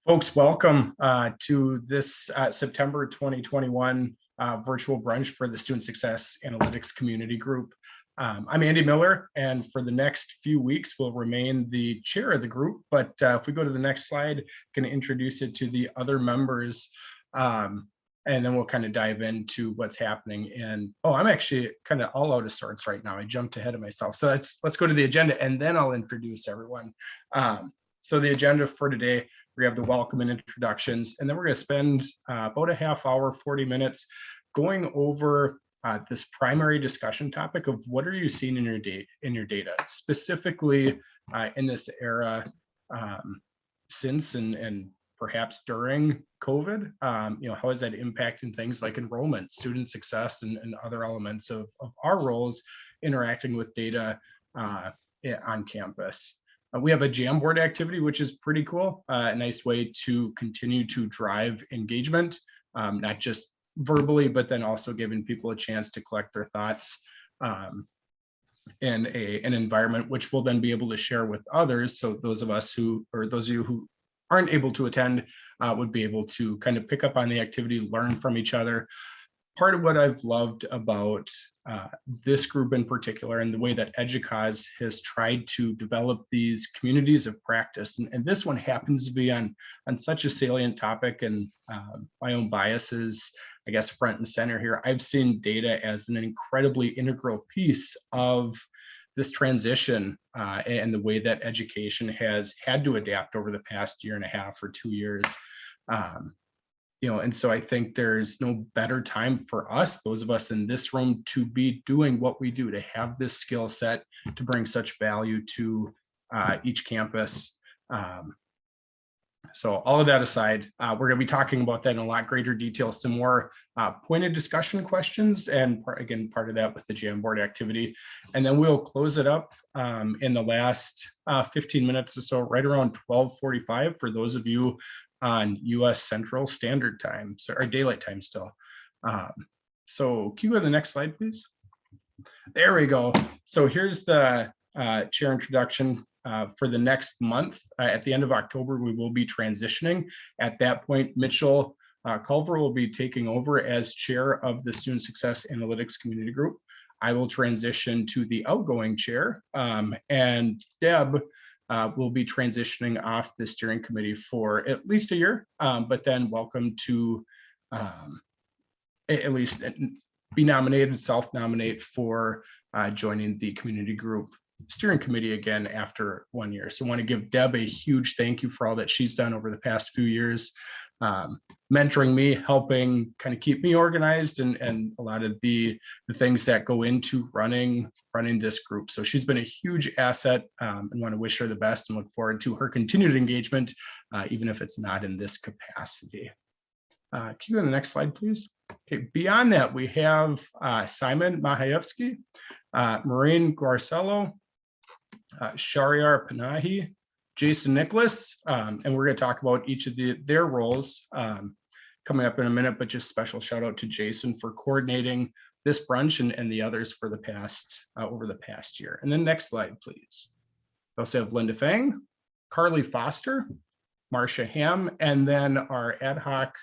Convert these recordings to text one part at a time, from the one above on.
Folks, welcome to this September 2021 virtual brunch for the Student Success Analytics Community Group. I'm Andy Miller, and for the next few weeks, will remain the chair of the group. But if we go to the next slide, I'm going to introduce it to the other members, and then we'll kind of dive into what's happening. And I'm actually kind of all out of sorts right now. I jumped ahead of myself. So let's go to the agenda, and then I'll introduce everyone. So the agenda for today. We have the welcome and introductions, and then we're going to spend about a half hour, 40 minutes going over this primary discussion topic of what are you seeing in your data, specifically in this era since and perhaps during COVID. How is that impacting things like enrollment, student success, and other elements of our roles interacting with data on campus. We have a Jamboard activity, which is pretty cool. A nice way to continue to drive engagement, not just verbally, but then also giving people a chance to collect their thoughts in an environment which we'll then be able to share with others. So those of you who aren't able to attend would be able to kind of pick up on the activity, learn from each other. Part of what I've loved about this group in particular, and the way that EDUCAUSE has tried to develop these communities of practice, and this one happens to be on such a salient topic, and my own biases, I guess, front and center here. I've seen data as an incredibly integral piece of this transition and the way that education has had to adapt over the past year and a half or 2 years. And so I think there's no better time for us, those of us in this room, to be doing what we do, to have this skill set, to bring such value to each campus. So all of that aside, we're going to be talking about that in a lot greater detail, some more pointed discussion questions, and part of that with the Jamboard activity. And then we'll close it up in the last 15 minutes or so, right around 12:45 for those of you on US Central Standard Time, so our daylight time still. So can you go to the next slide, please? There we go. So here's the chair introduction. For the next month, at the end of October, we will be transitioning. At that point, Mitchell Culver will be taking over as chair of the Student Success Analytics Community Group. I will transition to the outgoing chair, and Deb will be transitioning off the steering committee for at least a year, but then welcome to at least be nominated, self-nominate for joining the community group steering committee again after 1 year. So I want to give Deb a huge thank you for all that she's done over the past few years, mentoring me, helping kind of keep me organized, and a lot of the things that go into running this group. So she's been a huge asset, and want to wish her the best and look forward to her continued engagement, even if it's not in this capacity. Can you go to the next slide, please? Okay, beyond that, we have Simon Mahayevsky, Maureen Guarcello, Shariar Panahi, Jason Nicholas, and we're going to talk about each of their roles coming up in a minute, but just special shout out to Jason for coordinating this brunch and the others for the past over the past year. And then next slide, please. We also have Linda Fang, Carly Foster, Marcia Ham, and then our ad hoc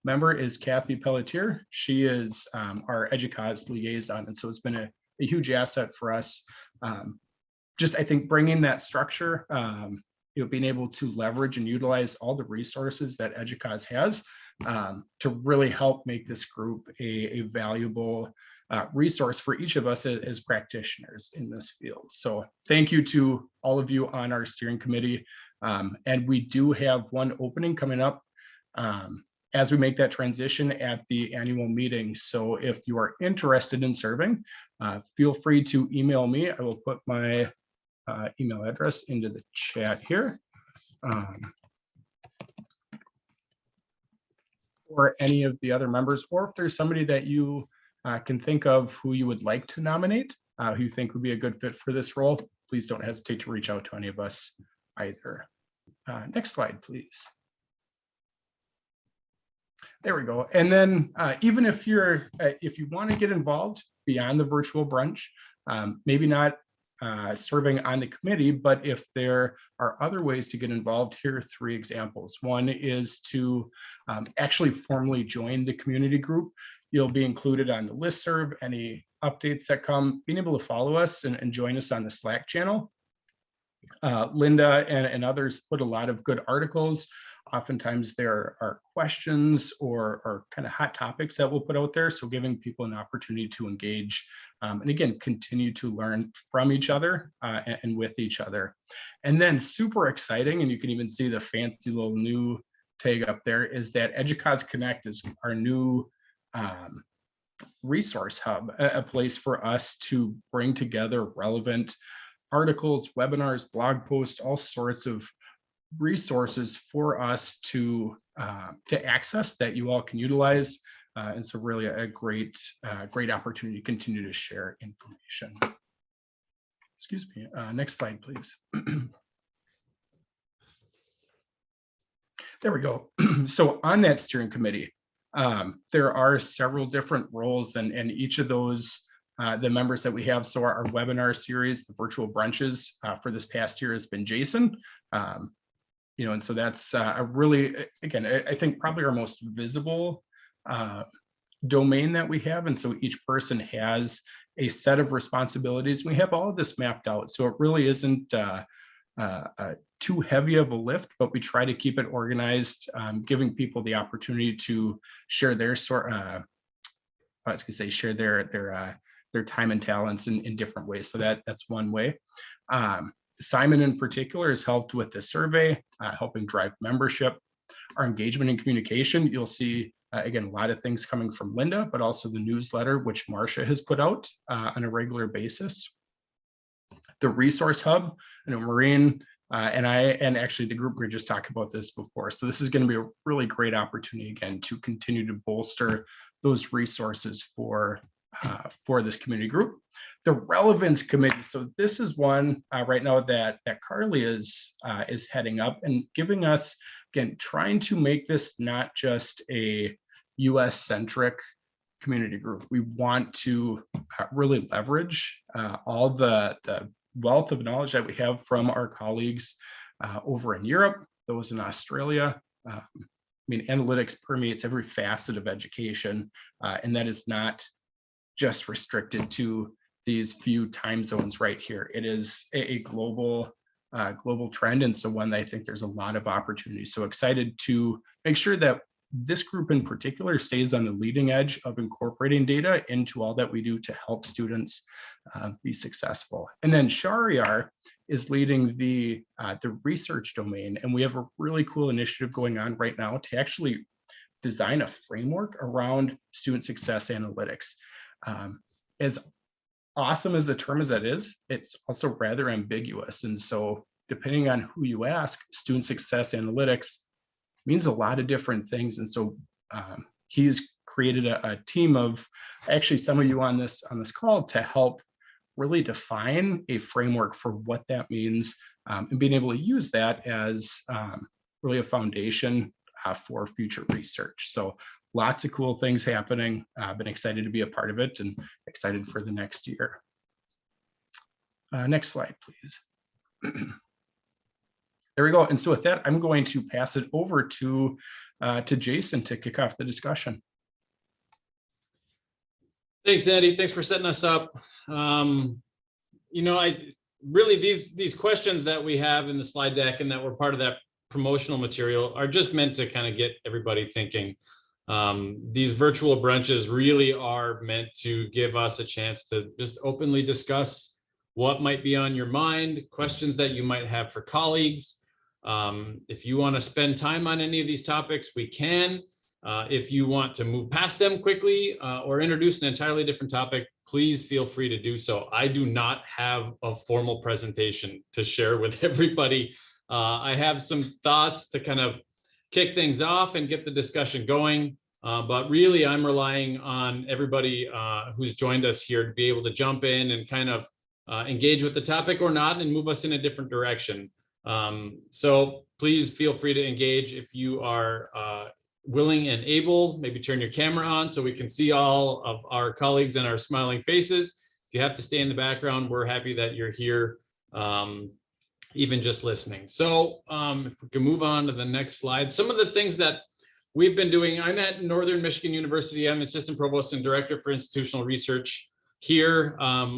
member is Kathy Pelletier. She is our EDUCAUSE liaison, and so it's been a huge asset for us. Just, I think, bringing that structure, being able to leverage and utilize all the resources that EDUCAUSE has to really help make this group a valuable resource for each of us as practitioners in this field. So thank you to all of you on our steering committee. And we do have one opening coming up as we make that transition at the annual meeting. So if you are interested in serving, feel free to email me. I will put my email address into the chat here. Or any of the other members, or if there's somebody that you can think of who you would like to nominate, who you think would be a good fit for this role, please don't hesitate to reach out to any of us either. Next slide, please. There we go. And then even if you want to get involved beyond the virtual brunch, maybe not serving on the committee, but if there are other ways to get involved, here are 3 examples. One is to actually formally join the community group. You'll be included on the listserv, any updates that come, being able to follow us and join us on the Slack channel. Linda and others put a lot of good articles. Oftentimes there are questions or kind of hot topics that we'll put out there. So giving people an opportunity to engage and again, continue to learn from each other and with each other. And then super exciting, and you can even see the fancy little new tag up there, is that EDUCAUSE Connect is our new resource hub, a place for us to bring together relevant articles, webinars, blog posts, all sorts of resources for us to access that you all can utilize. And so really a great opportunity to continue to share information. Excuse me, next slide, please. There we go. So on that steering committee, there are several different roles, and each of those, the members that we have. So our webinar series, the virtual brunches for this past year has been Jason. And so that's a really, again, I think probably our most visible domain that we have. And so each person has a set of responsibilities. We have all of this mapped out. So it really isn't too heavy of a lift, but we try to keep it organized, giving people the opportunity to share their share their time and talents in different ways. So that's one way. Simon in particular has helped with the survey, helping drive membership. Our engagement and communication, you'll see, again, a lot of things coming from Linda, but also the newsletter, which Marcia has put out on a regular basis. The resource hub, Maureen and actually the group, we were just talking about this before. So this is going to be a really great opportunity, again, to continue to bolster those resources for this community group. The relevance committee. So this is one right now that Carly is heading up and giving us, again, trying to make this not just a US centric community group. We want to really leverage all the wealth of knowledge that we have from our colleagues over in Europe, those in Australia. Analytics permeates every facet of education, and that is not just restricted to these few time zones right here. It is a global trend, and so one that I think there's a lot of opportunity. So excited to make sure that this group in particular stays on the leading edge of incorporating data into all that we do to help students be successful. And then Shahryar is leading the research domain, and we have a really cool initiative going on right now to actually design a framework around student success analytics. As awesome as the term as that is, it's also rather ambiguous. And so depending on who you ask, student success analytics means a lot of different things. And so he's created a team of actually some of you on this call to help really define a framework for what that means, and being able to use that as really a foundation for future research. So lots of cool things happening. I've been excited to be a part of it and excited for the next year. Next slide, please. There we go. And so with that, I'm going to pass it over to Jason to kick off the discussion. Thanks, Andy. Thanks for setting us up. I really, these questions that we have in the slide deck and that were part of that promotional material are just meant to kind of get everybody thinking. These virtual brunches really are meant to give us a chance to just openly discuss what might be on your mind, questions that you might have for colleagues. If you want to spend time on any of these topics, we can. If you want to move past them quickly or introduce an entirely different topic, please feel free to do so. I do not have a formal presentation to share with everybody. I have some thoughts to kind of kick things off and get the discussion going. But really, I'm relying on everybody who's joined us here to be able to jump in and kind of engage with the topic or not and move us in a different direction. So please feel free to engage if you are willing and able. Maybe turn your camera on so we can see all of our colleagues and our smiling faces. you have to stay in the background, we're happy that you're here, even just listening. So if we can move on to the next slide, some of the things that we've been doing. I'm at Northern Michigan University. I'm assistant provost and director for institutional research here.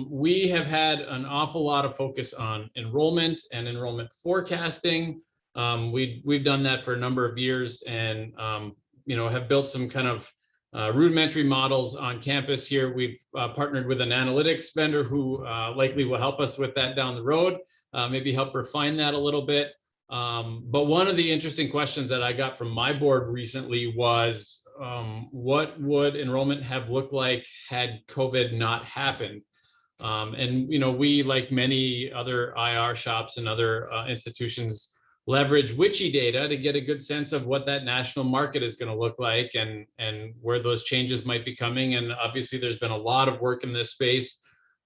We have had an awful lot of focus on enrollment and enrollment forecasting. We've done that for a number of years, and have built some kind of rudimentary models on campus here. We've partnered with an analytics vendor who likely will help us with that down the road, maybe help refine that a little bit. But one of the interesting questions that I got from my board recently was, what would enrollment have looked like had COVID not happened? And we, like many other IR shops and other institutions, leverage WICHE data to get a good sense of what that national market is going to look like, and where those changes might be coming. And obviously, there's been a lot of work in this space.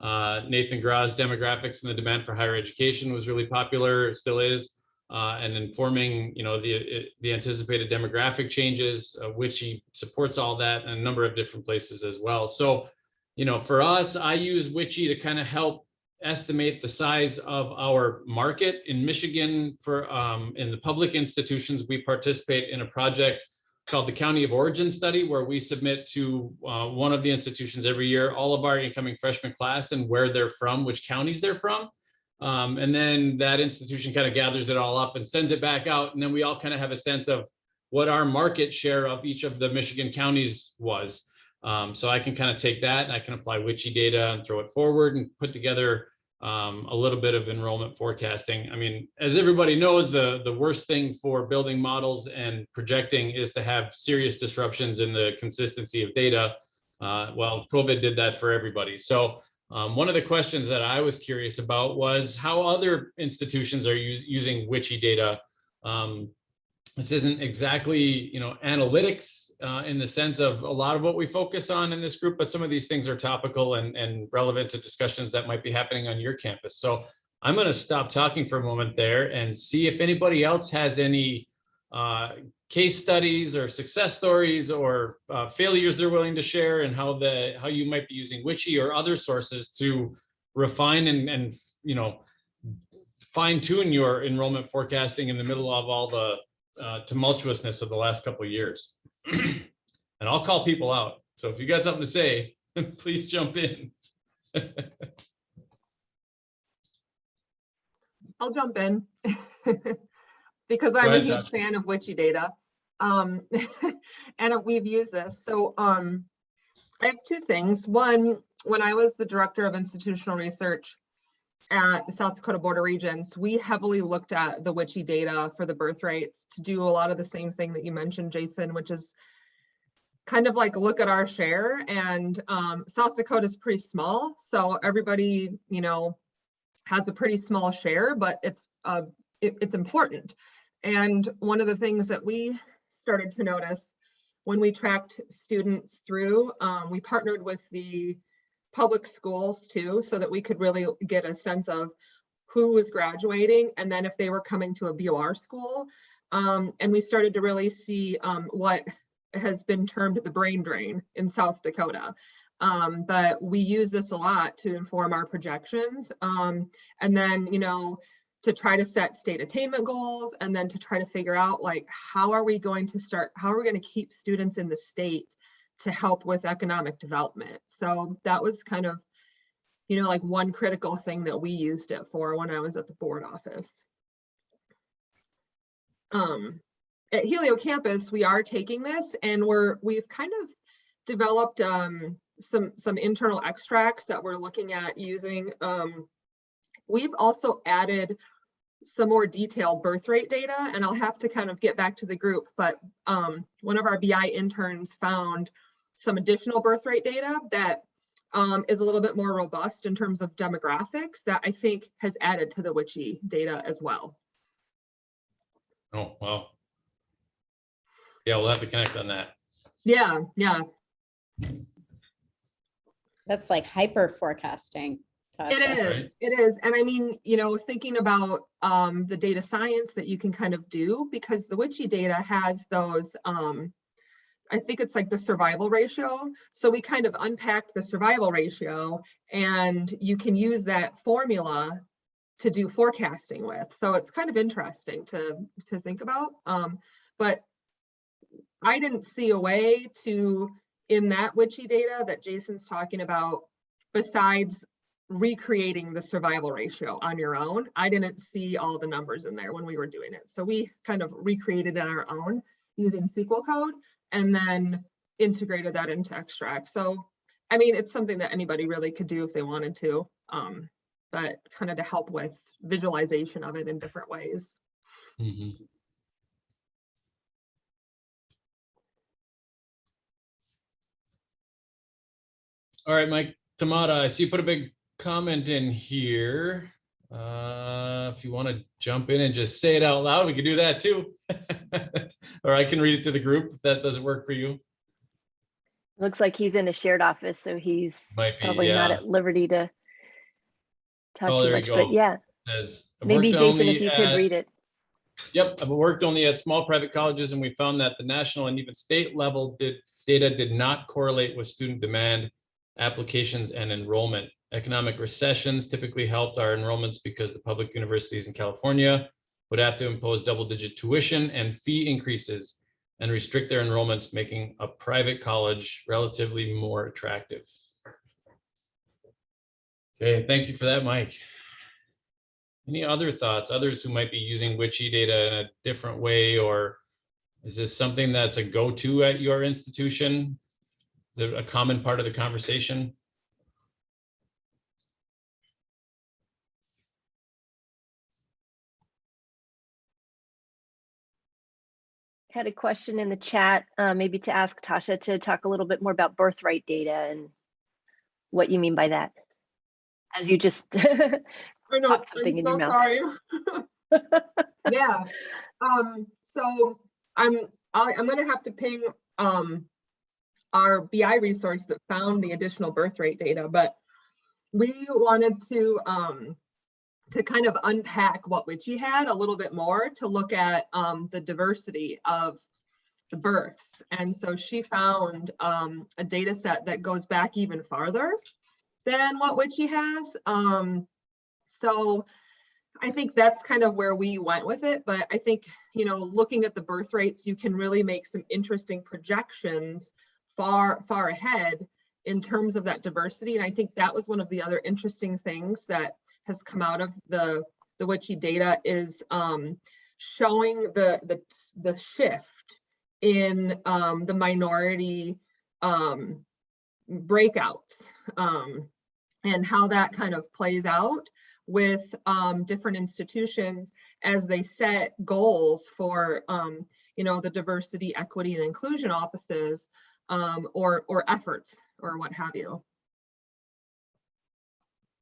Nathan Grau's Demographics and the Demand for Higher Education was really popular, it still is. And informing, the anticipated demographic changes, WICHE supports all that in a number of different places as well. So, for us, I use WICHE to kind of help estimate the size of our market in Michigan. For in the public institutions, we participate in a project called the County of Origin Study, where we submit to one of the institutions every year all of our incoming freshman class and where they're from, which counties they're from. And then that institution kind of gathers it all up and sends it back out. And then we all kind of have a sense of what our market share of each of the Michigan counties was. So I can kind of take that and I can apply WICHE data and throw it forward and put together a little bit of enrollment forecasting. I mean, as everybody knows, the worst thing for building models and projecting is to have serious disruptions in the consistency of data. Well, COVID did that for everybody. So one of the questions that I was curious about was how other institutions are using WICHE data. This isn't exactly, analytics in the sense of a lot of what we focus on in this group, but some of these things are topical and relevant to discussions that might be happening on your campus. So I'm going to stop talking for a moment there and see if anybody else has any case studies or success stories or failures they're willing to share, and how you might be using WICHE or other sources to refine and fine tune your enrollment forecasting in the middle of all the tumultuousness of the last couple of years. And I'll call people out. So if you got something to say, please jump in. I'll jump in because I'm a huge fan of WICHE data. And we've used this. So I have two things. One, when I was the director of institutional research at the South Dakota Board of Regents, we heavily looked at the WICHE data for the birth rates to do a lot of the same thing that you mentioned, Jason, which is kind of like look at our share. And South Dakota is pretty small, so everybody, has a pretty small share, but it's important. And one of the things that we started to notice when we tracked students through, we partnered with the public schools too, so that we could really get a sense of who was graduating and then if they were coming to a BOR school. And we started to really see what has been termed the brain drain in South Dakota. But we use this a lot to inform our projections. And then, to try to set state attainment goals, and then to try to figure out how are we going to keep students in the state to help with economic development. So that was kind of, one critical thing that we used it for when I was at the board office. At Helio campus, we are taking this, and we've kind of developed some internal extracts that we're looking at using. We've also added some more detailed birth rate data, and I'll have to kind of get back to the group, but one of our BI interns found some additional birth rate data that is a little bit more robust in terms of demographics that I think has added to the WICHE data as well. Oh, wow. Yeah, we'll have to connect on that. Yeah. That's like hyper forecasting. It is. And I mean, thinking about the data science that you can kind of do, because the WICHE data has those I think it's like the survival ratio. So we kind of unpacked the survival ratio, and you can use that formula to do forecasting with. So it's kind of interesting to think about. But I didn't see a way to, in that WICHE data that Jason's talking about, besides recreating the survival ratio on your own. I didn't see all the numbers in there when we were doing it. So we kind of recreated it on our own using SQL code and then integrated that into Extract. So, I mean, it's something that anybody really could do if they wanted to, but kind of to help with visualization of it in different ways. Mm-hmm. All right, Mike Tamata, I see you put a big comment in here. If you want to jump in and just say it out loud, we can do that too. Or I can read it to the group if that doesn't work for you. Looks like he's in a shared office, so he's Might be, probably not yeah. at liberty to talk Oh, too there you much, go. but yeah, It says, maybe worked Jason, only if you could at- read it. Yep, I've worked only at small private colleges, and we found that the national and even state level data did not correlate with student demand, applications, and enrollment. Economic recessions typically helped our enrollments because the public universities in California would have to impose double-digit tuition and fee increases and restrict their enrollments, making a private college relatively more attractive. Okay, thank you for that, Mike. Any other thoughts, others who might be using WICHE data in a different way, or is this something that's a go-to at your institution? Is it a common part of the conversation? Had a question in the chat, maybe to ask Tasha to talk a little bit more about birthright data and what you mean by that. As you just I know, popped something I'm in so your mouth. sorry. Yeah. So I'm gonna have to ping our BI resource that found the additional birth rate data, but we wanted to kind of unpack what WICHE had a little bit more to look at the diversity of the births. And so she found a data set that goes back even farther than what WICHE has. So I think that's kind of where we went with it. But I think, you know, looking at the birth rates, you can really make some interesting projections far ahead in terms of that diversity. And I think that was one of the other interesting things that has come out of the WICHE data is showing the shift in the minority breakouts and how that kind of plays out with different institutions as they set goals for you know, the diversity, equity, and inclusion offices or efforts or what have you.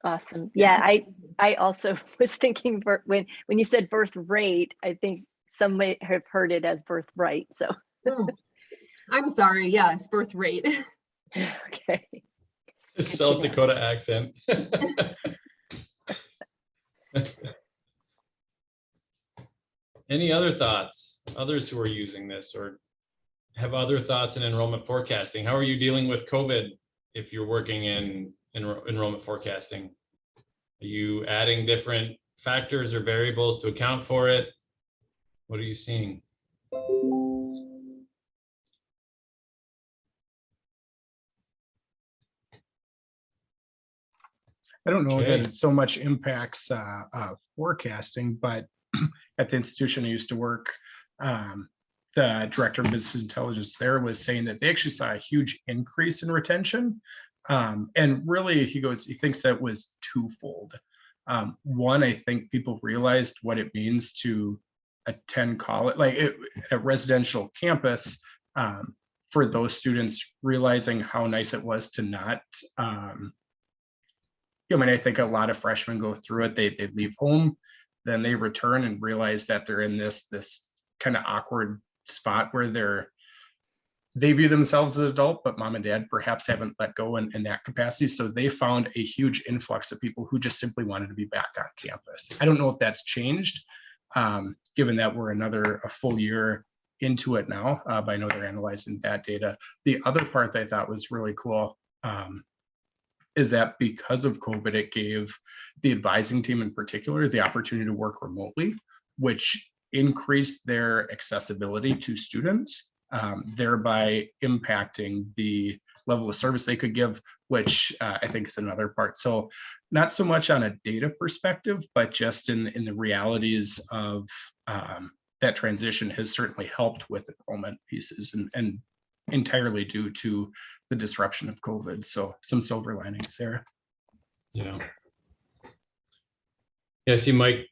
Awesome. Yeah, I also was thinking when you said birth rate, I think some may have heard it as birthright. So I'm sorry. Yes, birth rate. okay. South Dakota accent. Any other thoughts? Others who are using this or have other thoughts in enrollment forecasting? How are you dealing with COVID if you're working in enrollment forecasting? Are you adding different factors or variables to account for it? What are you seeing? I don't know Okay. that it so much impacts forecasting, but at the institution I used to work, the director of business intelligence there was saying that they actually saw a huge increase in retention. And really, he thinks that was twofold. One, I think people realized what it means to attend college, like a residential campus, for those students realizing how nice it was to not, I mean, I think a lot of freshmen go through it. They leave home, then they return and realize that they're in this kind of awkward spot where they view themselves as an adult, but mom and dad perhaps haven't let go in that capacity. So they found a huge influx of people who just simply wanted to be back on campus. I don't know if that's changed, given that we're a full year into it now, but I know they're analyzing that data. The other part that I thought was really cool is that because of COVID, it gave the advising team in particular the opportunity to work remotely, which increased their accessibility to students, thereby impacting the level of service they could give, which I think is another part. So not so much on a data perspective, but just in the realities of that transition has certainly helped with enrollment pieces and entirely due to the disruption of COVID. So some silver linings there. Yeah. Yeah, I see Mike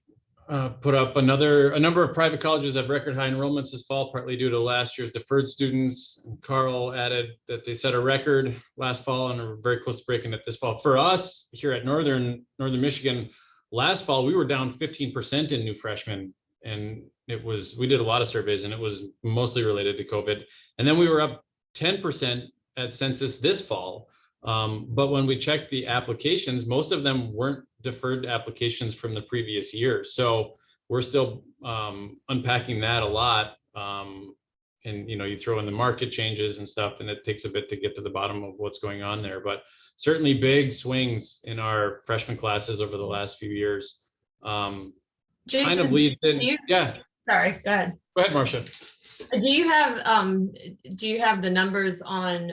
put up a number of private colleges have record high enrollments this fall, partly due to last year's deferred students. And Carl added that they set a record last fall and are very close to breaking it this fall. For us here at Northern Michigan, last fall, we were down 15% in new freshmen. And we did a lot of surveys and it was mostly related to COVID. And then we were up 10% at census this fall. But when we checked the applications, most of them weren't deferred applications from the previous year. So we're still unpacking that a lot. And you throw in the market changes and stuff, and it takes a bit to get to the bottom of what's going on there. But certainly big swings in our freshman classes over the last few years. Jason, kind of leads in. Yeah. Sorry, go ahead. Go ahead, Marcia. Do you have the numbers on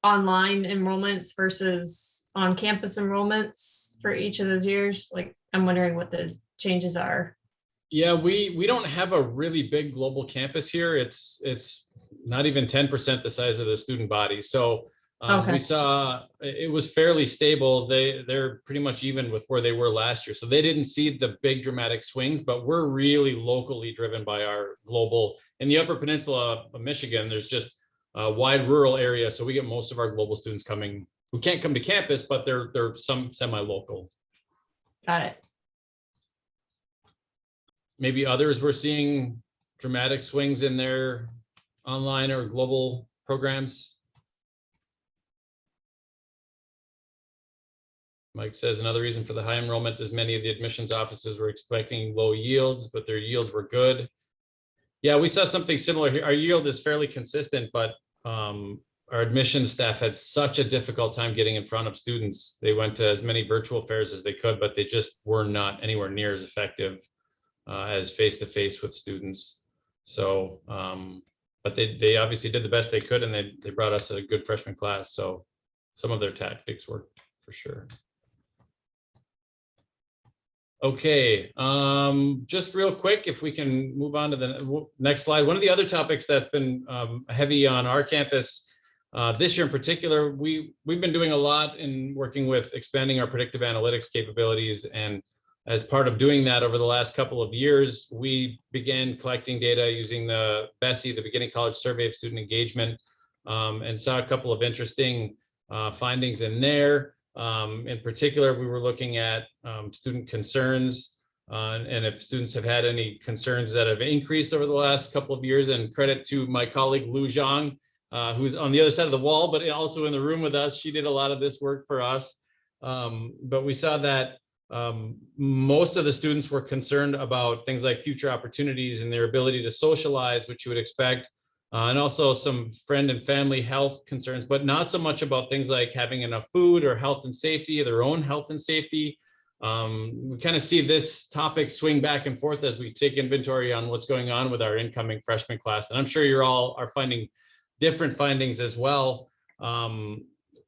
online enrollments versus on-campus enrollments for each of those years? Like, I'm wondering what the changes are. Yeah, we don't have a really big global campus here. It's not even 10% the size of the student body. So Okay. we saw it was fairly stable. They're pretty much even with where they were last year. So they didn't see the big dramatic swings, but we're really locally driven by our global. In the Upper Peninsula of Michigan, there's just a wide rural area. So we get most of our global students coming who can't come to campus, but they're some semi-local. Got it. Maybe others we're seeing dramatic swings in their online or global programs. Mike says another reason for the high enrollment is many of the admissions offices were expecting low yields, but their yields were good. Yeah, we saw something similar here. Our yield is fairly consistent, but our admissions staff had such a difficult time getting in front of students. They went to as many virtual fairs as they could, but they just were not anywhere near as effective as face-to-face with students. So, but they obviously did the best they could, and they brought us a good freshman class. So some of their tactics worked for sure. Okay, just real quick, if we can move on to the next slide. One of the other topics that's been heavy on our campus this year in particular, we've been doing a lot in working with expanding our predictive analytics capabilities. And as part of doing that over the last couple of years, we began collecting data using the BESI, the Beginning College Survey of Student Engagement, and saw a couple of interesting findings in there. In particular, we were looking at student concerns and if students have had any concerns that have increased over the last couple of years. And credit to my colleague Lu Zhang, who's on the other side of the wall, but also in the room with us. She did a lot of this work for us. But we saw that most of the students were concerned about things like future opportunities and their ability to socialize, which you would expect. And also some friend and family health concerns, but not so much about things like having enough food or health and safety, their own health and safety. We kind of see this topic swing back and forth as we take inventory on what's going on with our incoming freshman class. And I'm sure you all are finding different findings as well.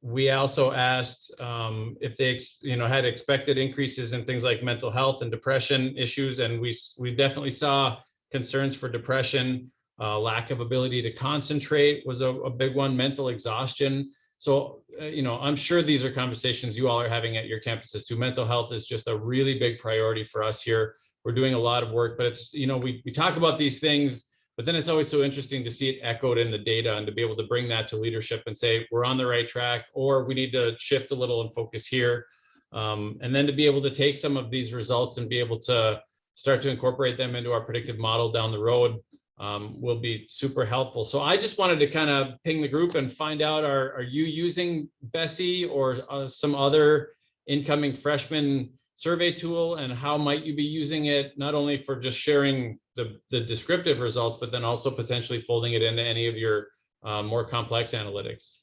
We also asked if they had expected increases in things like mental health and depression issues. And we definitely saw concerns for depression. Lack of ability to concentrate was a big one, mental exhaustion. So, I'm sure these are conversations you all are having at your campuses too. Mental health is just a really big priority for us here. We're doing a lot of work, but it's, we talk about these things, but then it's always so interesting to see it echoed in the data and to be able to bring that to leadership and say, we're on the right track, or we need to shift a little and focus here. And then to be able to take some of these results and be able to start to incorporate them into our predictive model down the road will be super helpful. So I just wanted to kind of ping the group and find out, are you using BESI or some other incoming freshman survey tool, and how might you be using it, not only for just sharing the descriptive results, but then also potentially folding it into any of your more complex analytics?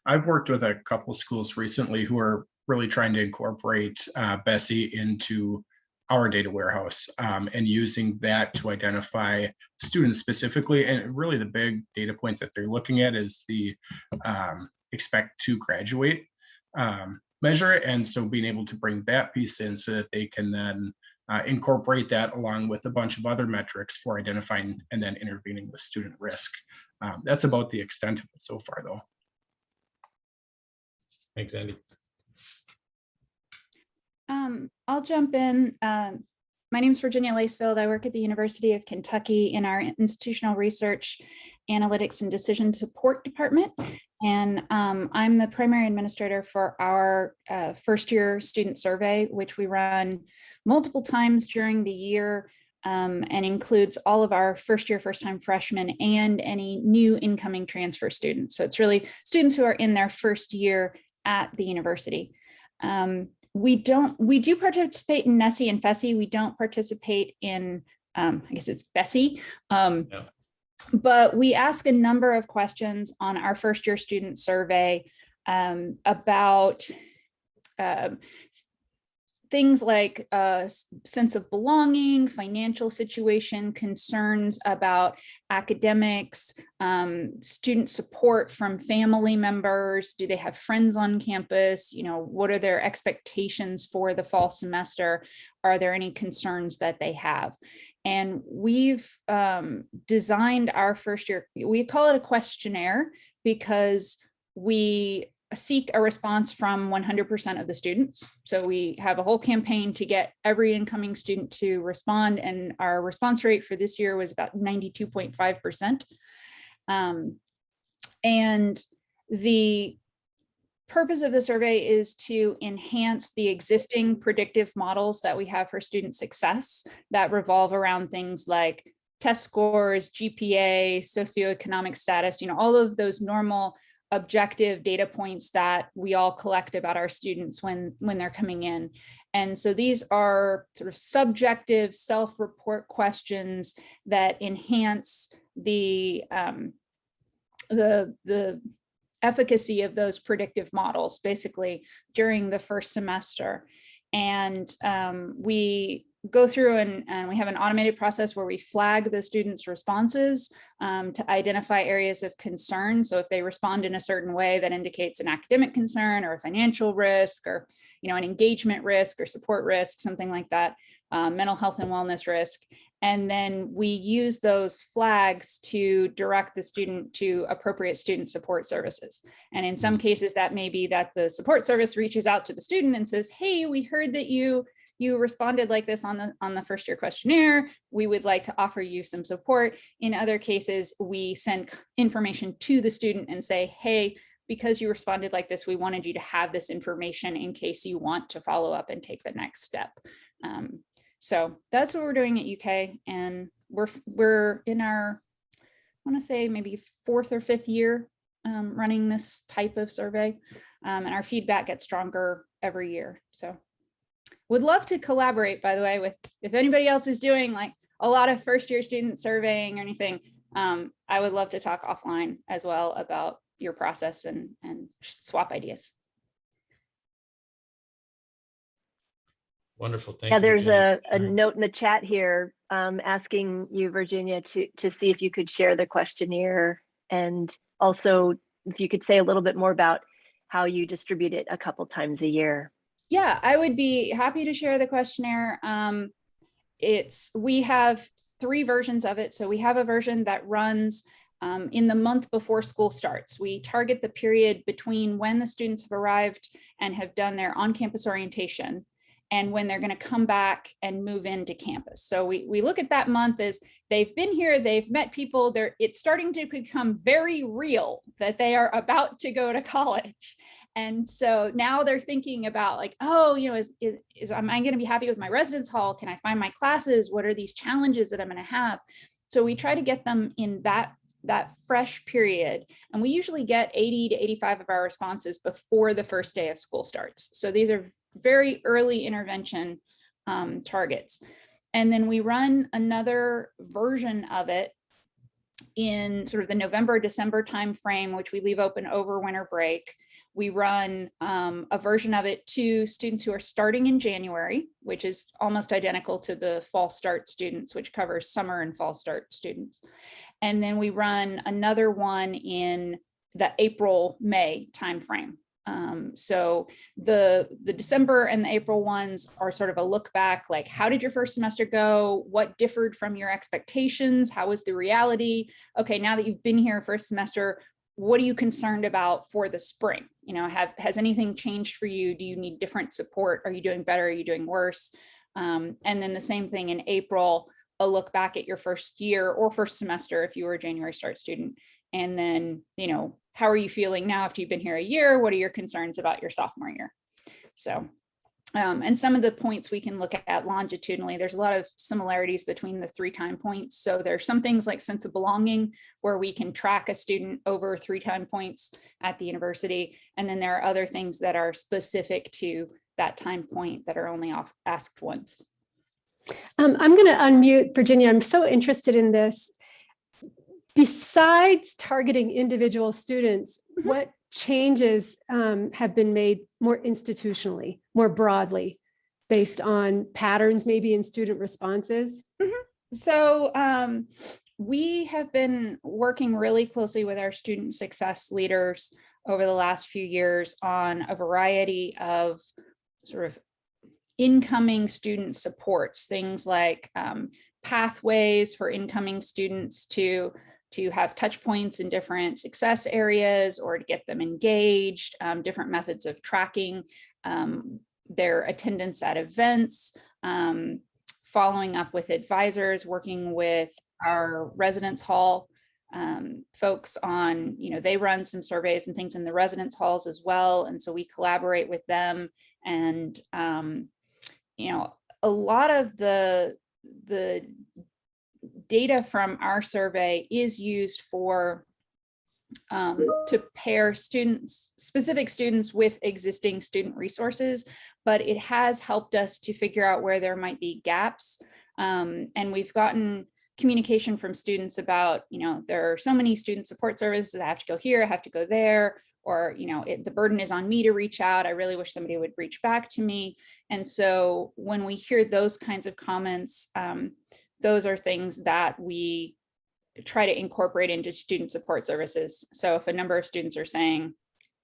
I've worked with a couple schools recently who are really trying to incorporate Bessie into our data warehouse and using that to identify students specifically. And really the big data point that they're looking at is the expect to graduate measure. And so being able to bring that piece in so that they can then incorporate that along with a bunch of other metrics for identifying and then intervening with student risk. That's about the extent of it so far, though. Thanks, Andy. I'll jump in. My name is Virginia Lacefield. I work at the University of Kentucky in our Institutional Research, Analytics, and Decision Support Department. And I'm the primary administrator for our first year student survey, which we run multiple times during the year and includes all of our first year, first time freshmen and any new incoming transfer students. So it's really students who are in their first year at the university. We do participate in NESI and FESI. We don't participate in, I guess it's Bessie. But we ask a number of questions on our first year student survey about things like sense of belonging, financial situation, concerns about academics, student support from family members. Do they have friends on campus? You know, what are their expectations for the fall semester? Are there any concerns that they have? And we've designed our first year, we call it a questionnaire because we seek a response from 100% of the students. So we have a whole campaign to get every incoming student to respond, and our response rate for this year was about 92.5%. And the purpose of the survey is to enhance the existing predictive models that we have for student success that revolve around things like test scores, GPA, socioeconomic status, you know, all of those normal objective data points that we all collect about our students when they're coming in. And so these are sort of subjective self-report questions that enhance the efficacy of those predictive models basically during the first semester. And we go through and we have an automated process where we flag the students' responses to identify areas of concern. So if they respond in a certain way that indicates an academic concern or a financial risk or, you know, an engagement risk or support risk, something like that, mental health and wellness risk. And then we use those flags to direct the student to appropriate student support services. And in some cases, that may be that the support service reaches out to the student and says, hey, we heard that you responded like this on the first year questionnaire. We would like to offer you some support. In other cases, we send information to the student and say, hey, because you responded like this, we wanted you to have this information in case you want to follow up and take the next step. So that's what we're doing at UK, and we're in our, I want to say maybe 4th or 5th year running this type of survey, and our feedback gets stronger every year. So would love to collaborate, by the way, with if anybody else is doing like a lot of first year student surveying or anything. I would love to talk offline as well about your process and swap ideas. Wonderful. Thank Yeah, you. there's Virginia. a note in the chat here asking you, Virginia, to see if you could share the questionnaire, and also if you could say a little bit more about how you distribute it a couple times a year. Yeah, I would be happy to share the questionnaire. We have 3 versions of it. So we have a version that runs in the month before school starts. We target the period between when the students have arrived and have done their on-campus orientation and when they're going to come back and move into campus. So we look at that month as they've been here, they've met people, it's starting to become very real that they are about to go to college. And so now they're thinking about like, oh, you know, am I going to be happy with my residence hall? Can I find my classes? What are these challenges that I'm going to have? So we try to get them in that that fresh period. And we usually get 80 to 85 of our responses before the first day of school starts. So these are very early intervention targets. And then we run another version of it in sort of the November, December timeframe, which we leave open over winter break. We run a version of it to students who are starting in January, which is almost identical to the fall start students, which covers summer and fall start students. And then we run another one in the April, May timeframe. So the December and the April ones are sort of a look back, like, how did your first semester go? What differed from your expectations? How was the reality? Okay, now that you've been here first semester, what are you concerned about for the spring? You know, has anything changed for you? Do you need different support? Are you doing better? Are you doing worse? And then the same thing in April, a look back at your first year or first semester if you were a January start student. And then, you know, how are you feeling now after you've been here a year? What are your concerns about your sophomore year? So, and some of the points we can look at longitudinally, there's a lot of similarities between the 3 time points. So there's some things like sense of belonging where we can track a student over 3 time points at the university. And then there are other things that are specific to that time point that are only asked once. I'm going to unmute Virginia. I'm so interested in this. Besides targeting individual students, what changes have been made more institutionally, more broadly, based on patterns maybe in student responses? So we have been working really closely with our student success leaders over the last few years on a variety of sort of incoming student supports, things like pathways for incoming students to have touch points in different success areas or to get them engaged, different methods of tracking their attendance at events, following up with advisors, working with our residence hall folks on, you know, they run some surveys and things in the residence halls as well. And so we collaborate with them. And, you know, a lot of the data from our survey is used for to pair specific students with existing student resources, but it has helped us to figure out where there might be gaps. And we've gotten communication from students about, you know, there are so many student support services, I have to go here, I have to go there, or, you know, the burden is on me to reach out. I really wish somebody would reach back to me. And so when we hear those kinds of comments, those are things that we try to incorporate into student support services. So if a number of students are saying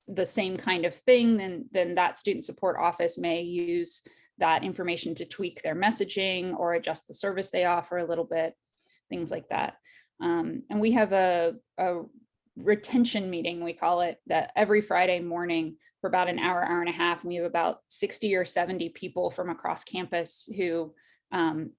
the same kind of thing, then that student support office may use that information to tweak their messaging or adjust the service they offer a little bit, things like that. And we have a retention meeting, we call it, that every Friday morning for about an hour, hour and a half. And we have about 60 or 70 people from across campus who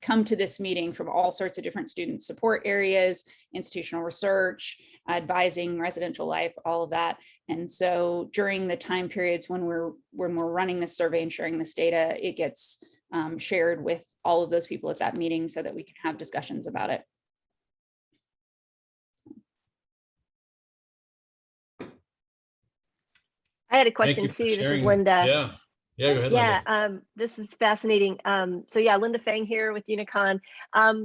come to this meeting from all sorts of different student support areas, institutional research, advising, residential life, all of that. And so during the time periods when we're running this survey and sharing this data, it gets shared with all of those people at that meeting so that we can have discussions about it. I had a Thank question you for too. This is sharing. Linda. Yeah, go ahead, Linda. Yeah, this is fascinating. So yeah, Linda Fang here with Unicon. I'm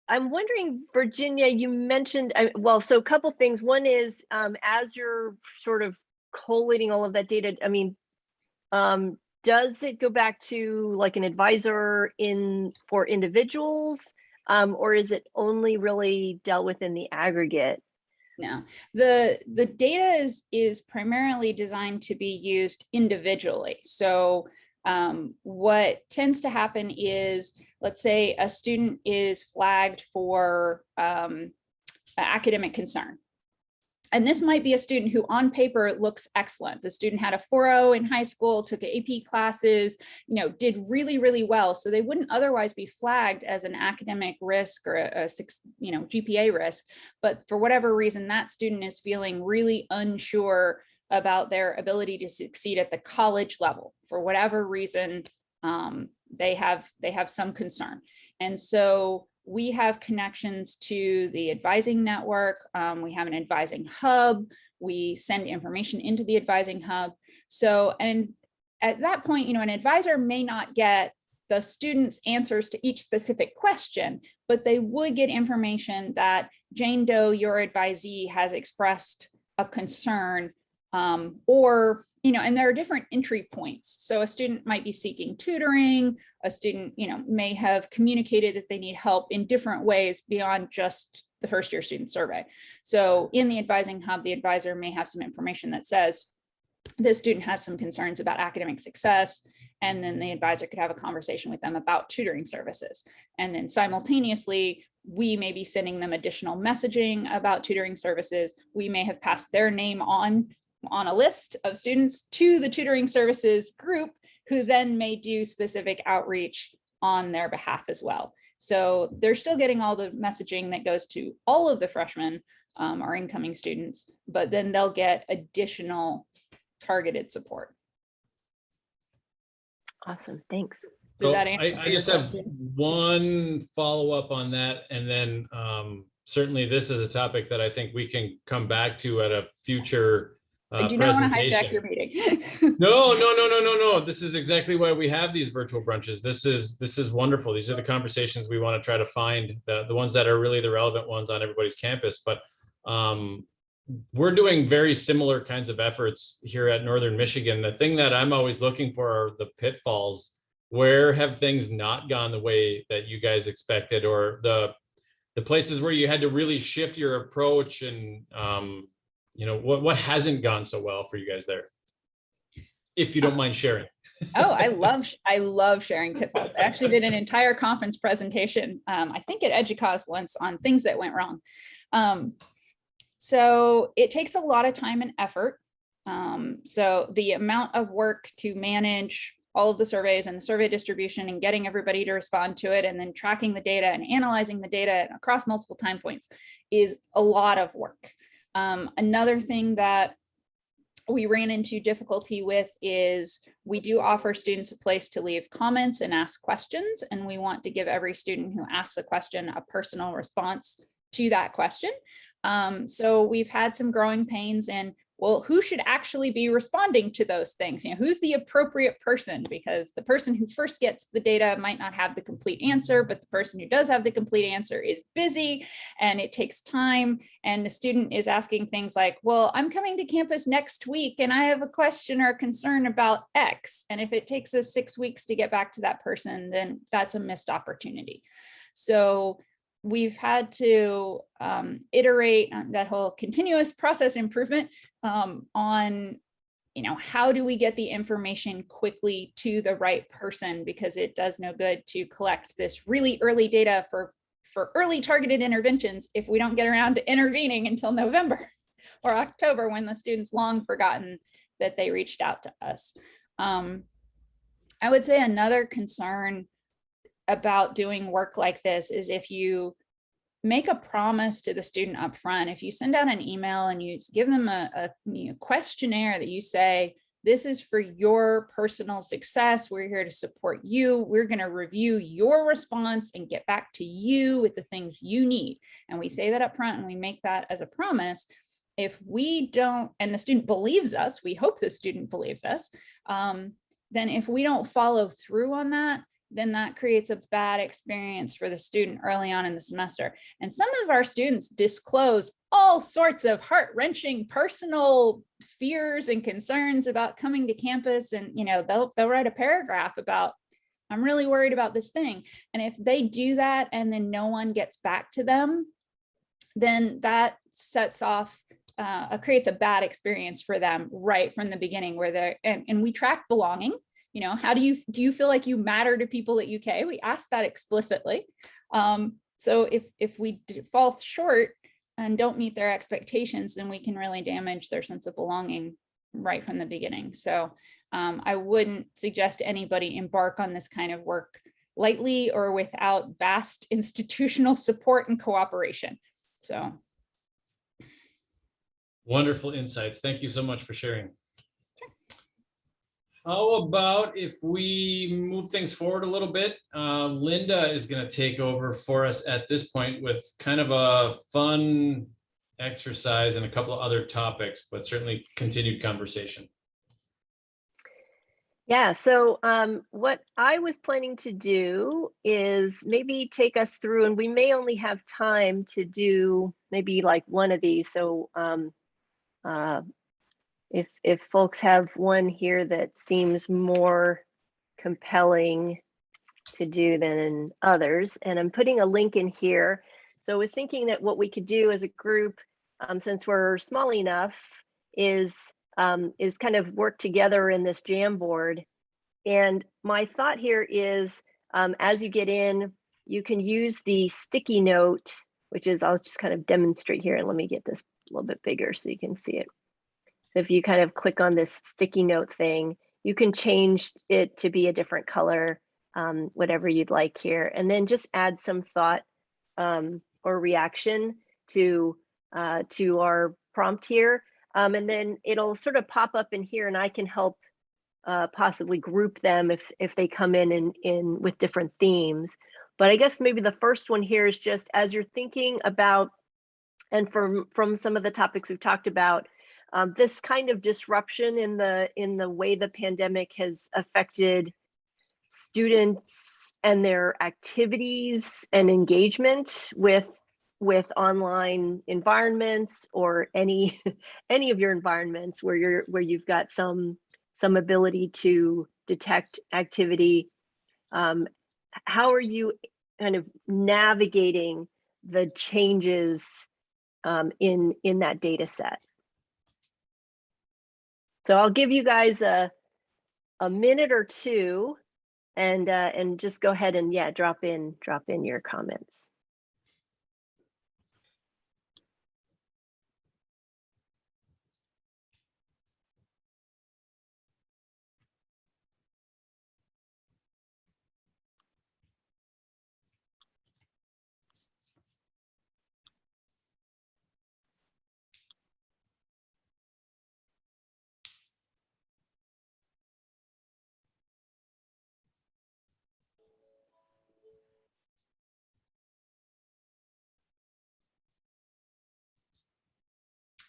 wondering, Virginia, you mentioned, well, so a couple things. One is, as you're sort of collating all of that data, I mean, does it go back to like an advisor for individuals, or is it only really dealt with in the aggregate? No, the data is primarily designed to be used individually. So what tends to happen is, let's say a student is flagged for academic concern. And this might be a student who on paper looks excellent. The student had a 4.0 in high school, took AP classes, you know, did really, really well. So they wouldn't otherwise be flagged as an academic risk or a GPA risk. But for whatever reason, that student is feeling really unsure about their ability to succeed at the college level. For whatever reason, they have some concern. And so we have connections to the advising network. We have an advising hub. We send information into the advising hub. So, and at that point, an advisor may not get the students' answers to each specific question, but they would get information that Jane Doe, your advisee, has expressed a concern, or, and there are different entry points. So a student might be seeking tutoring, a student, may have communicated that they need help in different ways beyond just the first year student survey. So in the advising hub, the advisor may have some information that says, this student has some concerns about academic success, and then the advisor could have a conversation with them about tutoring services. And then simultaneously, we may be sending them additional messaging about tutoring services. We may have passed their name on a list of students to the tutoring services group, who then may do specific outreach on their behalf as well. So they're still getting all the messaging that goes to all of the freshmen, our incoming students, but then they'll get additional targeted support. Awesome, thanks. So That I just have one follow-up on that, and then certainly this is a topic that I think we can come back to at a future I do not want to hijack presentation. your meeting. No. This is exactly why we have these virtual brunches. This is wonderful. These are the conversations we want to try to find, the ones that are really the relevant ones on everybody's campus. But we're doing very similar kinds of efforts here at Northern Michigan. The thing that I'm always looking for are the pitfalls. Where have things not gone the way that you guys expected, or the places where you had to really shift your approach, and what hasn't gone so well for you guys there, if you don't mind sharing? Oh, I love sharing pitfalls. I actually did an entire conference presentation, I think at EDUCAUSE once, on things that went wrong. So it takes a lot of time and effort. So the amount of work to manage all of the surveys and the survey distribution and getting everybody to respond to it, and then tracking the data and analyzing the data across multiple time points, is a lot of work. Another thing that we ran into difficulty with is we do offer students a place to leave comments and ask questions, and we want to give every student who asks a question a personal response to that question. So we've had some growing pains in, well, who should actually be responding to those things? Who's the appropriate person? Because the person who first gets the data might not have the complete answer, but the person who does have the complete answer is busy and it takes time. And the student is asking things like, well, I'm coming to campus next week and I have a question or a concern about X. And if it takes us 6 weeks to get back to that person, then that's a missed opportunity. So we've had to iterate on that whole continuous process improvement on, how do we get the information quickly to the right person, because it does no good to collect this really early data for early targeted interventions if we don't get around to intervening until November or October, when the student's long forgotten that they reached out to us. I would say another concern about doing work like this is if you make a promise to the student up front, if you send out an email and you give them a questionnaire that you say, this is for your personal success, we're here to support you, we're going to review your response and get back to you with the things you need. And we say that up front and we make that as a promise. If we don't, and the student believes us, we hope the student believes us, then if we don't follow through on that, then that creates a bad experience for the student early on in the semester. And some of our students disclose all sorts of heart-wrenching personal fears and concerns about coming to campus. And, they'll write a paragraph about, I'm really worried about this thing. And if they do that and then no one gets back to them, then that sets off, creates a bad experience for them right from the beginning, where they're, and we track belonging. How do you feel like you matter to people at UK? We ask that explicitly. So if we fall short and don't meet their expectations, then we can really damage their sense of belonging right from the beginning. So I wouldn't suggest anybody embark on this kind of work lightly or without vast institutional support and cooperation. So. Wonderful insights. Thank you so much for sharing. How about if we move things forward a little bit? Linda is going to take over for us at this point with kind of a fun exercise and a couple of other topics, but certainly continued conversation. Yeah, so what I was planning to do is maybe take us through, and we may only have time to do maybe like one of these. So if folks have one here that seems more compelling to do than others, and I'm putting a link in here. So I was thinking that what we could do as a group, since we're small enough, is kind of work together in this Jamboard. And my thought here is, as you get in, you can use the sticky note, which is, I'll just kind of demonstrate here, and let me get this a little bit bigger so you can see it. So if you kind of click on this sticky note thing, you can change it to be a different color, whatever you'd like here, and then just add some thought or reaction to our prompt here. And then it'll sort of pop up in here, and I can help possibly group them if they come in with different themes. But I guess maybe the first one here is just as you're thinking about, and from some of the topics we've talked about, this kind of disruption in the way the pandemic has affected students and their activities and engagement with online environments, or any of your environments where you've got some ability to detect activity. How are you kind of navigating the changes in that data set? So I'll give you guys a minute or two, and just go ahead and drop in your comments.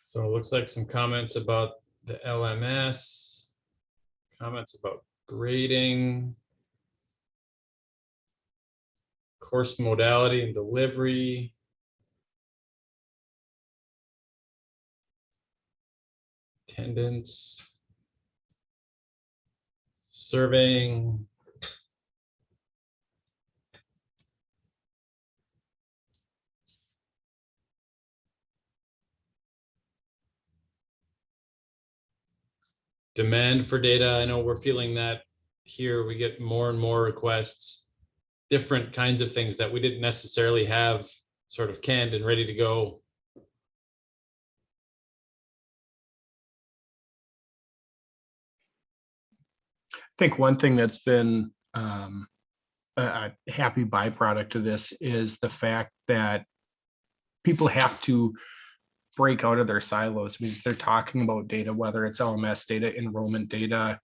So it looks like some comments about the LMS, comments about grading, course modality and delivery, attendance, surveying, demand for data. I know we're feeling that here. We get more and more requests, different kinds of things that we didn't necessarily have sort of canned and ready to go. I think one thing that's been a happy byproduct of this is the fact that people have to break out of their silos because they're talking about data, whether it's LMS data, enrollment data,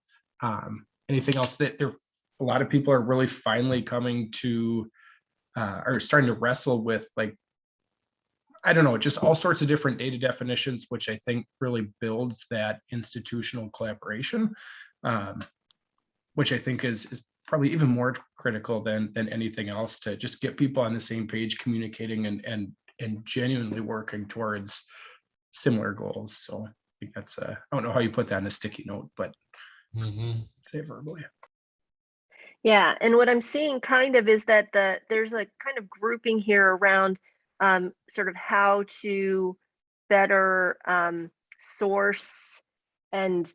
anything else. That a lot of people are really finally coming to or starting to wrestle with, like, I don't know, just all sorts of different data definitions, which I think really builds that institutional collaboration, which I think is probably even more critical than anything else, to just get people on the same page, communicating and genuinely working towards similar goals. So I think that's I don't know how you put that in a sticky note, but say verbally. Yeah, and what I'm seeing kind of is that there's a kind of grouping here around sort of how to better source and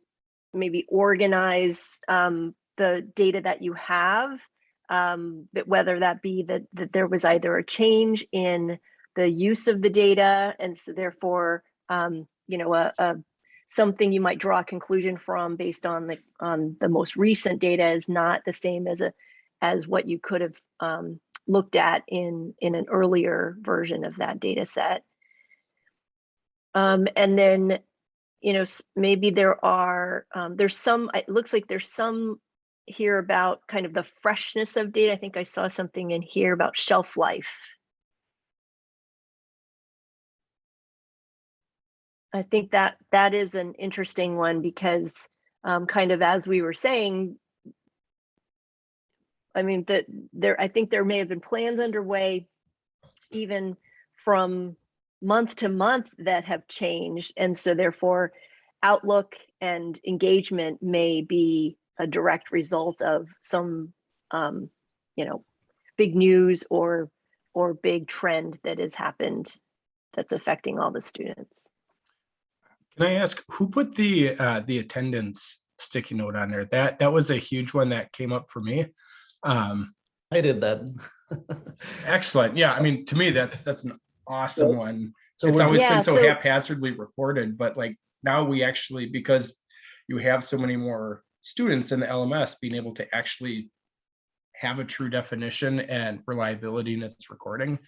maybe organize the data that you have, but whether that be that there was either a change in the use of the data, and so therefore something you might draw a conclusion from based on the most recent data is not the same as what you could have looked at in an earlier version of that data set. And then maybe there's some, it looks like there's some here about kind of the freshness of data. I think I saw something in here about shelf life. I think that is an interesting one because kind of as we were saying, I mean, I think there may have been plans underway even from month to month that have changed. And so therefore outlook and engagement may be a direct result of some, big news or big trend that has happened that's affecting all the students. Can I ask who put the attendance sticky note on there? That was a huge one that came up for me. I did that. Excellent. Yeah, I mean, to me, that's an awesome one. So It's always been so so- haphazardly reported, but like now we actually, because you have so many more students in the LMS, being able to actually have a true definition and reliability in its recording,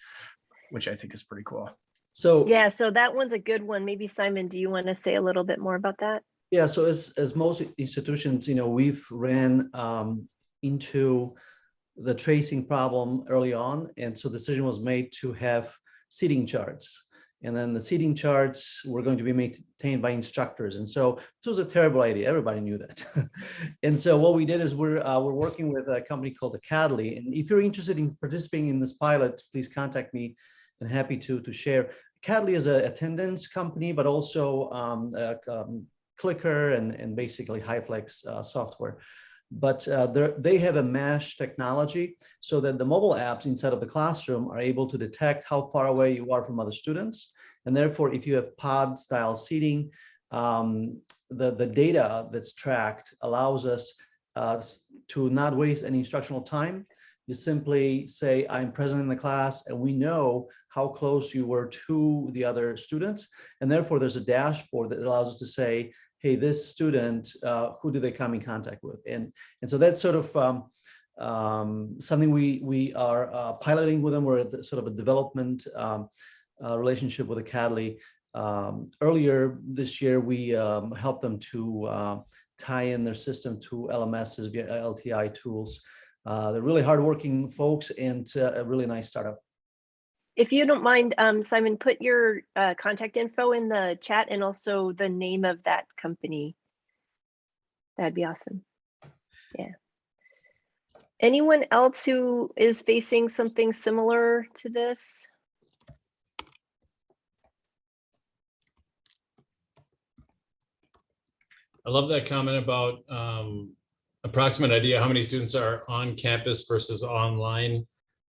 which I think is pretty cool. So Yeah, so that one's a good one. Maybe Simon, do you want to say a little bit more about that? yeah, so as most institutions, we've ran into the tracing problem early on, and so the decision was made to have seating charts. And then the seating charts were going to be maintained by instructors. And so this was a terrible idea. Everybody knew that. And so what we did is we're working with a company called Academy. And if you're interested in participating in this pilot, please contact me and happy to share. Academy is an attendance company, but also Clicker and basically HyFlex software. But they have a mesh technology so that the mobile apps inside of the classroom are able to detect how far away you are from other students. And therefore, if you have pod style seating, the data that's tracked allows us to not waste any instructional time. You simply say, I'm present in the class, and we know how close you were to the other students. And therefore, there's a dashboard that allows us to say, hey, this student, who do they come in contact with? And so that's sort of something we are piloting with them. We're at sort of a development relationship with Academy. Earlier this year, we helped them to tie in their system to LMSs via LTI tools. They're really hardworking folks and a really nice startup. If you don't mind, Simon, put your contact info in the chat and also the name of that company. That'd be awesome. Yeah. Anyone else who is facing something similar to this? I love that comment about approximate idea how many students are on campus versus online,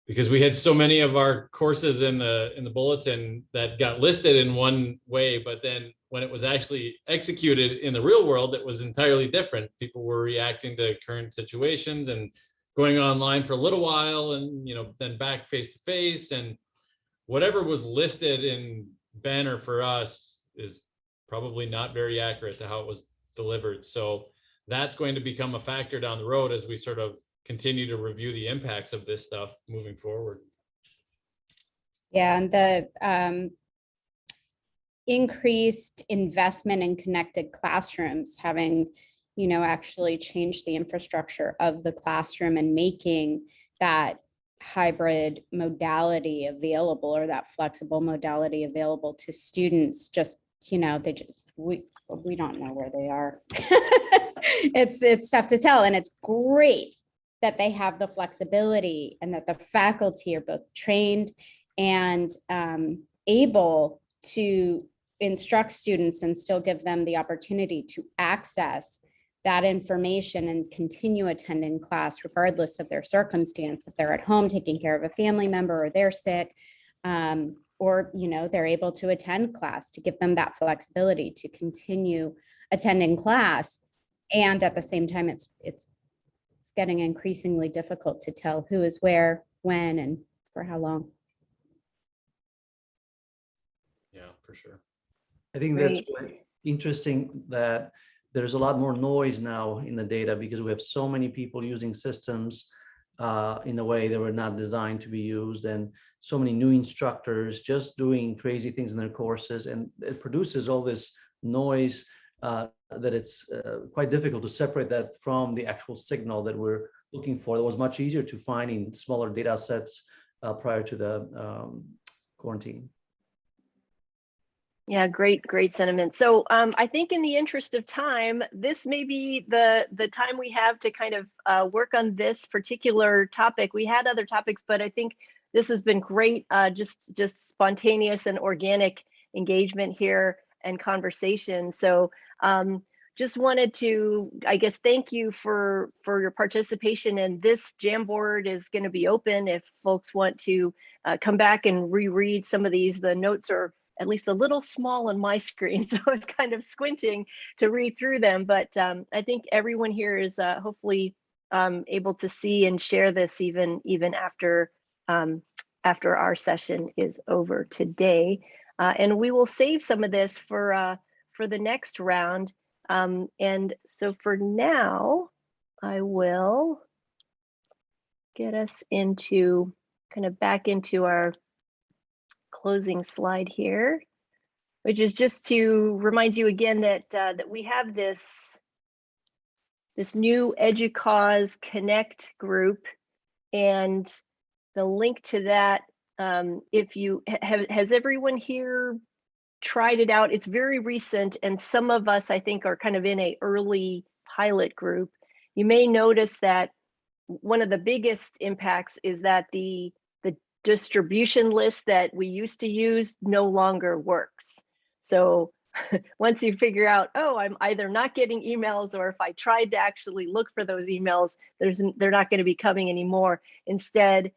because we had so many of our courses in the bulletin that got listed in one way, but then when it was actually executed in the real world, it was entirely different. People were reacting to current situations and going online for a little while and then back face to face, and whatever was listed in Banner for us is probably not very accurate to how it was delivered. So that's going to become a factor down the road as we sort of continue to review the impacts of this stuff moving forward. Yeah, and the increased investment in connected classrooms, having, actually changed the infrastructure of the classroom and making that hybrid modality available, or that flexible modality available to students, just, we don't know where they are. It's tough to tell, and it's great that they have the flexibility and that the faculty are both trained and able to instruct students and still give them the opportunity to access that information and continue attending class regardless of their circumstance. If they're at home taking care of a family member or they're sick, or they're able to attend class, to give them that flexibility to continue attending class. And at the same time, it's getting increasingly difficult to tell who is where, when, and for how long. Yeah, for sure. I think Right. that's really interesting that there's a lot more noise now in the data because we have so many people using systems in a way that were not designed to be used, and so many new instructors just doing crazy things in their courses, and it produces all this noise that it's quite difficult to separate that from the actual signal that we're looking for. It was much easier to find in smaller data sets prior to the quarantine. Yeah, great sentiment. So I think in the interest of time, this may be the time we have to kind of work on this particular topic. We had other topics, but I think this has been great, just spontaneous and organic engagement here and conversation. So just wanted to, I guess, thank you for your participation. And this Jamboard is going to be open if folks want to come back and reread some of these. The notes are at least a little small on my screen, so I was kind of squinting to read through them. But I think everyone here is hopefully able to see and share this even after our session is over today. And we will save some of this for the next round. And so for now, I will get us into kind of back into our closing slide here, which is just to remind you again that that we have this new EDUCAUSE Connect group, and the link to that, if you has everyone here tried it out? It's very recent, and some of us I think are kind of in a early pilot group. You may notice that one of the biggest impacts is that the distribution list that we used to use no longer works. So once you figure out, oh, I'm either not getting emails, or if I tried to actually look for those emails, they're not going to be coming anymore. Instead,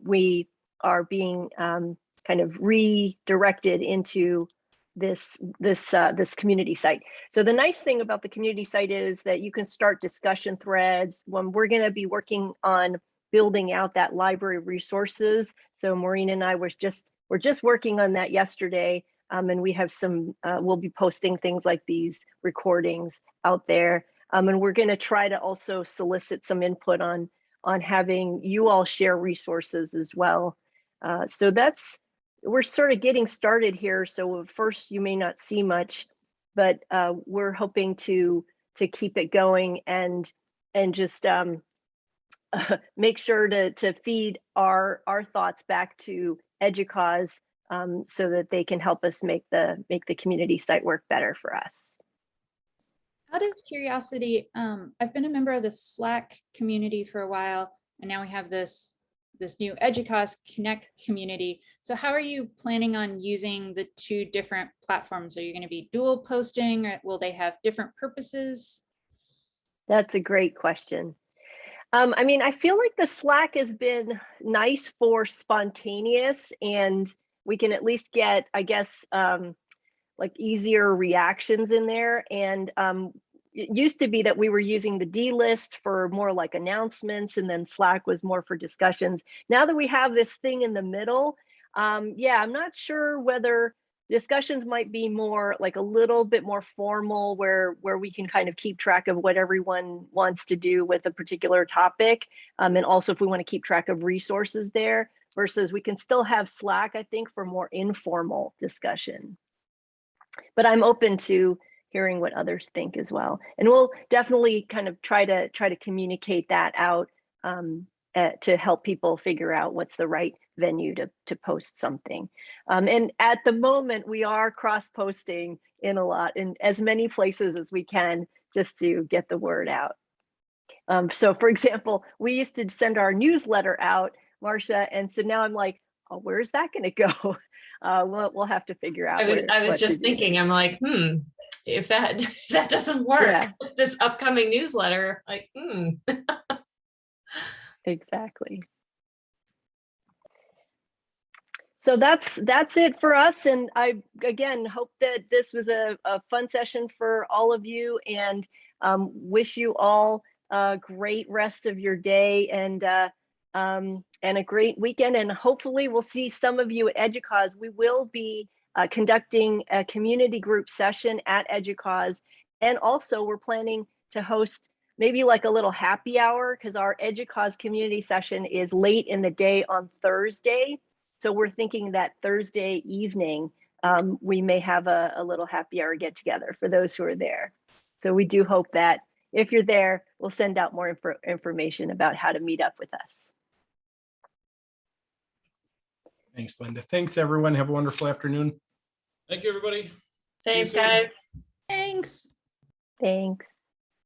we are being kind of redirected into this community site. So the nice thing about the community site is that you can start discussion threads. When we're going to be working on building out that library of resources. So Maureen and I we're just working on that yesterday, and we have some. We'll be posting things like these recordings out there, and we're going to try to also solicit some input on having you all share resources as well. So we're sort of getting started here. So at first you may not see much, but we're hoping to keep it going and just make sure to feed our thoughts back to EDUCAUSE so that they can help us make the community site work better for us. Out of curiosity, I've been a member of the Slack community for a while, and now we have this new EDUCAUSE Connect community. So how are you planning on using the two different platforms? Are you going to be dual posting, or will they have different purposes? That's a great question. I mean, I feel like the Slack has been nice for spontaneous, and we can at least get, I guess, like easier reactions in there. And it used to be that we were using the D list for more like announcements, and then Slack was more for discussions. Now that we have this thing in the middle, yeah, I'm not sure whether discussions might be more like a little bit more formal, where we can kind of keep track of what everyone wants to do with a particular topic. And also if we want to keep track of resources there, versus we can still have Slack, I think, for more informal discussion. But I'm open to hearing what others think as well. And we'll definitely kind of try to communicate that out to help people figure out what's the right venue to post something. And at the moment, we are cross-posting in as many places as we can, just to get the word out. So for example, we used to send our newsletter out, Marcia, and so now I'm like, oh, where's that going to go? We'll have to figure out. I was just thinking, I'm like, if that doesn't work, this upcoming newsletter, like, Exactly. So that's it for us. And I, again, hope that this was a fun session for all of you, and wish you all a great rest of your day, and a great weekend. And hopefully we'll see some of you at EDUCAUSE. We will be conducting a community group session at EDUCAUSE. And also we're planning to host maybe like a little happy hour, because our EDUCAUSE community session is late in the day on Thursday. So we're thinking that Thursday evening we may have a little happy hour get together for those who are there. So we do hope that if you're there, we'll send out more information about how to meet up with us. Thanks, Linda. Thanks, everyone. Have a wonderful afternoon. Thank you, everybody. Thanks, soon. guys. Thanks. Thanks.